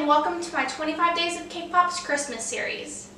and welcome to my 25 Days of Cake Pops Christmas series.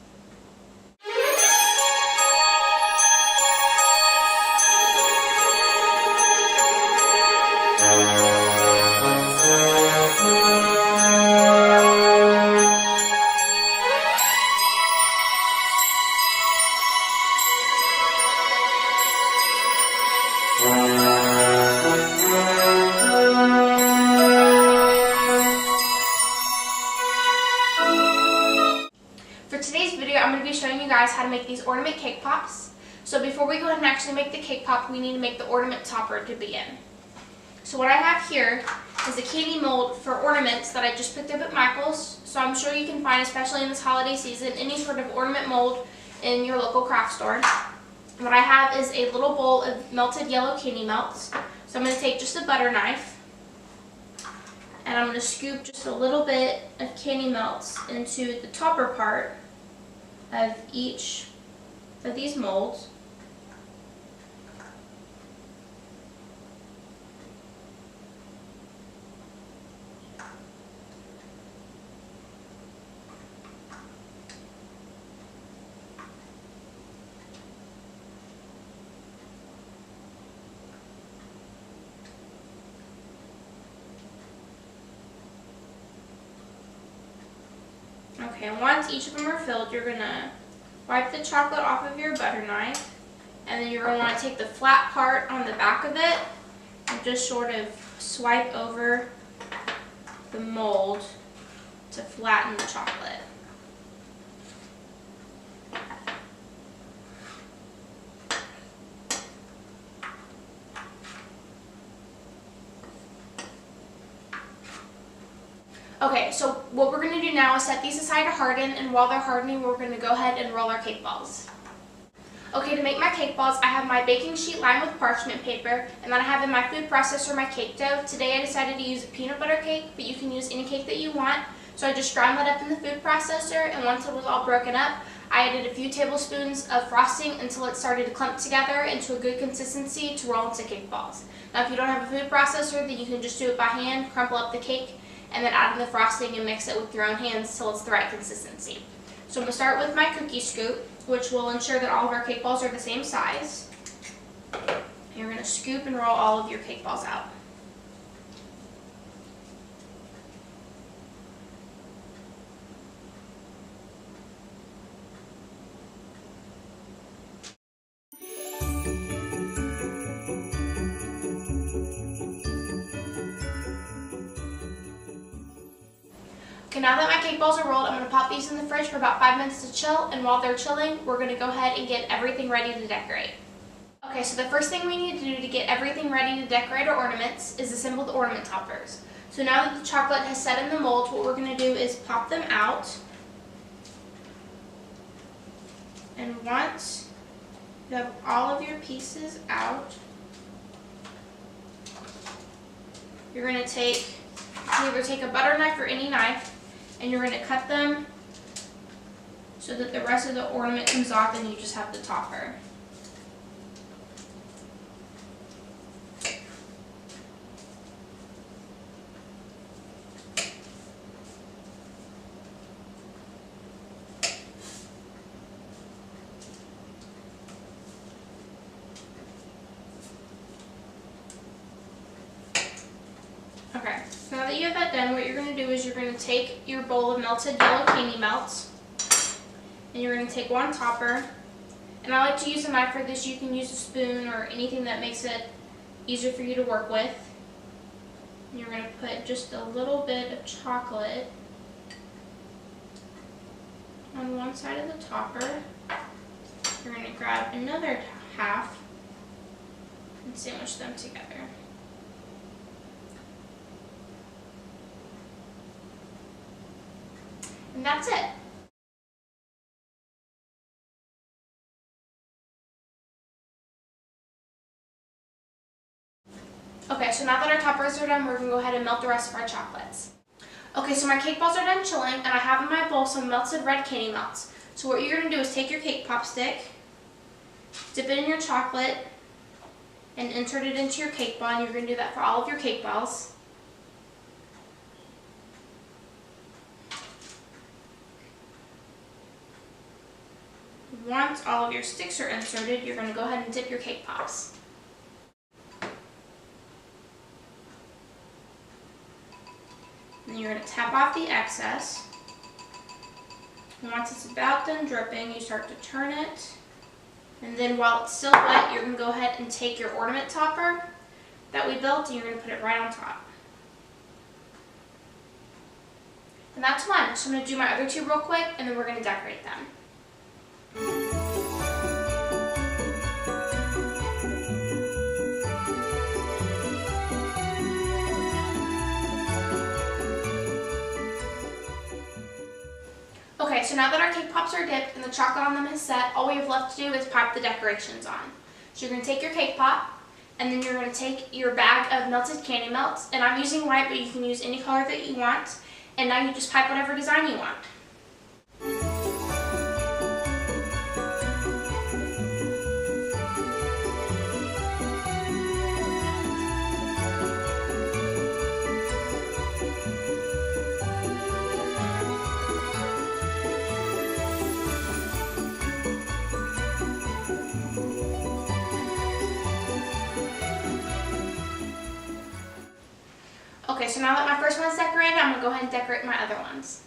For today's video, I'm going to be showing you guys how to make these ornament cake pops. So before we go ahead and actually make the cake pop, we need to make the ornament topper to begin. So what I have here is a candy mold for ornaments that I just picked up at Michael's. So I'm sure you can find, especially in this holiday season, any sort of ornament mold in your local craft store. What I have is a little bowl of melted yellow candy melts. So I'm going to take just a butter knife and I'm going to scoop just a little bit of candy melts into the topper part of each of these molds. Okay, and once each of them are filled, you're going to wipe the chocolate off of your butter knife, and then you're going to want to take the flat part on the back of it and just sort of swipe over the mold to flatten the chocolate. Okay, so what we're going to do now is set these aside to harden, and while they're hardening, we're going to go ahead and roll our cake balls. Okay, to make my cake balls, I have my baking sheet lined with parchment paper, and then I have in my food processor my cake dough. Today I decided to use a peanut butter cake, but you can use any cake that you want. So I just ground that up in the food processor, and once it was all broken up, I added a few tablespoons of frosting until it started to clump together into a good consistency to roll into cake balls. Now if you don't have a food processor, then you can just do it by hand, crumple up the cake, and then add in the frosting and mix it with your own hands till it's the right consistency. So I'm going to start with my cookie scoop, which will ensure that all of our cake balls are the same size. And you're going to scoop and roll all of your cake balls out. Okay, now that my cake balls are rolled, I'm going to pop these in the fridge for about 5 minutes to chill, and while they're chilling, we're going to go ahead and get everything ready to decorate. Okay, so the first thing we need to do to get everything ready to decorate our ornaments is assemble the ornament toppers. So now that the chocolate has set in the mold, what we're going to do is pop them out. And once you have all of your pieces out, you're going to either take a butter knife or any knife, and you're going to cut them so that the rest of the ornament comes off and you just have the topper. Okay, so now that you have that done, what you're going to do is you're going to take your bowl of melted yellow candy melts, and you're going to take one topper, and I like to use a knife for this. You can use a spoon or anything that makes it easier for you to work with. And you're going to put just a little bit of chocolate on one side of the topper. You're going to grab another half and sandwich them together. And that's it. Okay, so now that our toppers are done, we're going to go ahead and melt the rest of our chocolates. Okay, so my cake balls are done chilling, and I have in my bowl some melted red candy melts. So what you're going to do is take your cake pop stick, dip it in your chocolate, and insert it into your cake ball, and you're going to do that for all of your cake balls. once all of your sticks are inserted, you're going to go ahead and dip your cake pops. And you're going to tap off the excess. And once it's about done dripping, you start to turn it. And then while it's still wet, you're going to go ahead and take your ornament topper that we built and you're going to put it right on top. And that's one. So I'm going to do my other two real quick and then we're going to decorate them. Okay, so now that our cake pops are dipped and the chocolate on them is set, all we have left to do is pop the decorations on. So you're going to take your cake pop, and then you're going to take your bag of melted candy melts, and I'm using white, but you can use any color that you want, and now you just pipe whatever design you want. Okay, so now that my first one's decorated, I'm going to go ahead and decorate my other ones.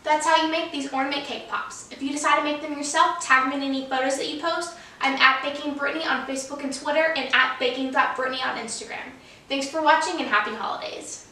That's how you make these ornament cake pops. If you decide to make them yourself, tag me in any photos that you post. I'm at Baking Brittany on Facebook and Twitter and at baking.brittany on Instagram. Thanks for watching and happy holidays.